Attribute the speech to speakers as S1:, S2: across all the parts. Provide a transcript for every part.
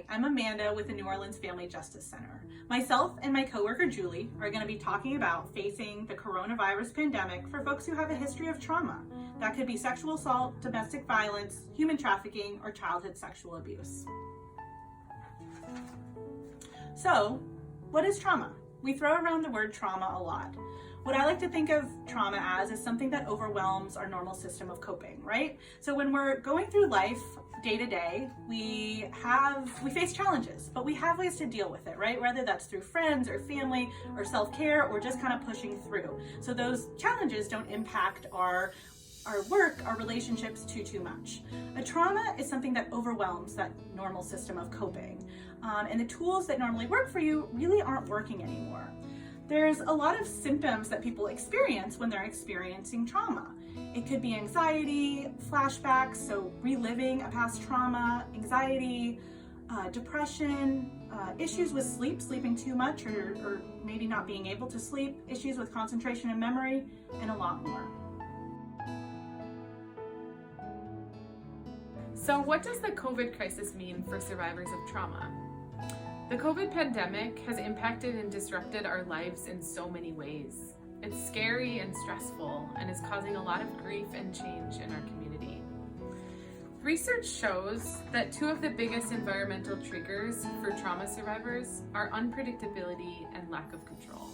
S1: Hi, I'm Amanda with the New Orleans Family Justice Center. Myself and my coworker Julie are going to be talking about facing the coronavirus pandemic for folks who have a history of trauma. That could be sexual assault, domestic violence, human trafficking, or childhood sexual abuse. So, what is trauma? We throw around the word trauma a lot. What I like to think of trauma as is something that overwhelms our normal system of coping, right? So when we're going through life day to day, we face challenges, but we have ways to deal with it, right? Whether that's through friends or family or self-care or just kind of pushing through. So those challenges don't impact our work, our relationships too much. A trauma is something that overwhelms that normal system of coping. And the tools that normally work for you really aren't working anymore. There's a lot of symptoms that people experience when they're experiencing trauma. It could be anxiety, flashbacks, so reliving a past trauma, anxiety, depression, issues with sleeping too much or maybe not being able to sleep, issues with concentration and memory, and a lot more.
S2: So what does the COVID crisis mean for survivors of trauma? The COVID pandemic has impacted and disrupted our lives in so many ways. It's scary and stressful and is causing a lot of grief and change in our community. Research shows that two of the biggest environmental triggers for trauma survivors are unpredictability and lack of control.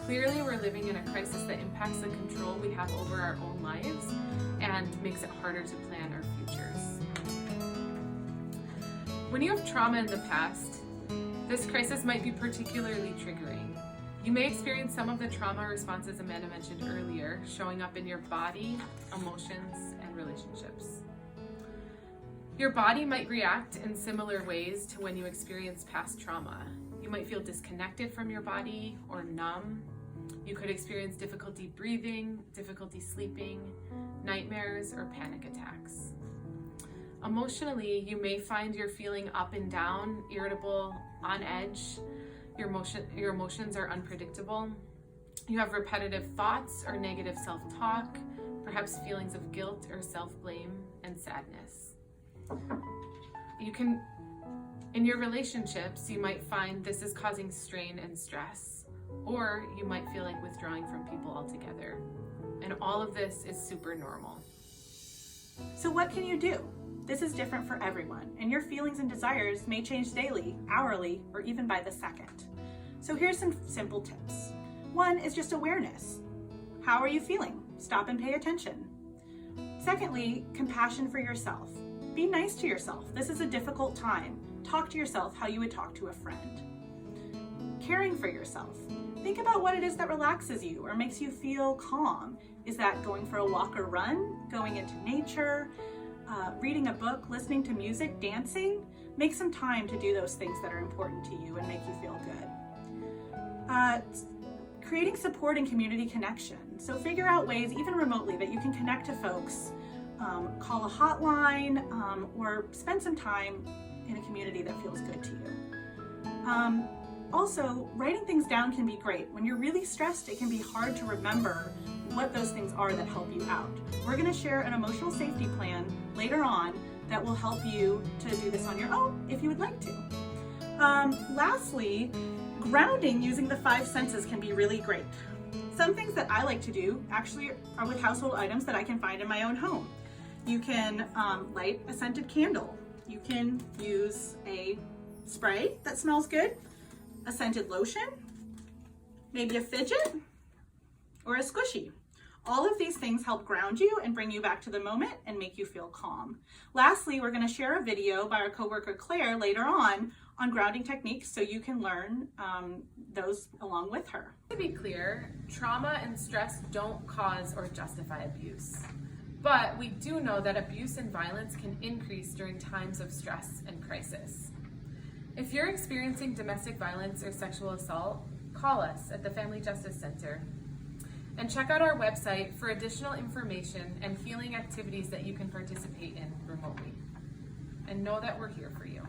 S2: Clearly, we're living in a crisis that impacts the control we have over our own lives and makes it harder to plan our futures. When you have trauma in the past, this crisis might be particularly triggering. You may experience some of the trauma responses Amanda mentioned earlier, showing up in your body, emotions, and relationships. Your body might react in similar ways to when you experience past trauma. You might feel disconnected from your body or numb. You could experience difficulty breathing, difficulty sleeping, nightmares, or panic attacks. Emotionally, you may find you're feeling up and down, irritable, on edge. Your emotions are unpredictable. You have repetitive thoughts or negative self-talk, perhaps feelings of guilt or self-blame, and sadness. In your relationships, you might find this is causing strain and stress, or you might feel like withdrawing from people altogether. And all of this is super normal.
S1: So what can you do? This is different for everyone, and your feelings and desires may change daily, hourly, or even by the second. So here's some simple tips. One is just awareness. How are you feeling? Stop and pay attention. Secondly, compassion for yourself. Be nice to yourself. This is a difficult time. Talk to yourself how you would talk to a friend. Caring for yourself. Think about what it is that relaxes you or makes you feel calm. Is that going for a walk or run? Going into nature? Reading a book, listening to music, dancing? Make some time to do those things that are important to you and make you feel good. Creating support and community connection. So figure out ways, even remotely, that you can connect to folks, call a hotline, or spend some time in a community that feels good to you. Also, writing things down can be great. When you're really stressed, it can be hard to remember what those things are that help you out. We're going to share an emotional safety plan later on that will help you to do this on your own if you would like to. Lastly, grounding using the 5 senses can be really great. Some things that I like to do actually are with household items that I can find in my own home. You can light a scented candle. You can use a spray that smells good, a scented lotion, maybe a fidget, or a squishy. All of these things help ground you and bring you back to the moment and make you feel calm. Lastly, we're going to share a video by our coworker Claire later on grounding techniques so you can learn those along with her.
S2: To be clear, trauma and stress don't cause or justify abuse. But we do know that abuse and violence can increase during times of stress and crisis. If you're experiencing domestic violence or sexual assault, call us at the Family Justice Center. And check out our website for additional information and healing activities that you can participate in remotely. And know that we're here for you.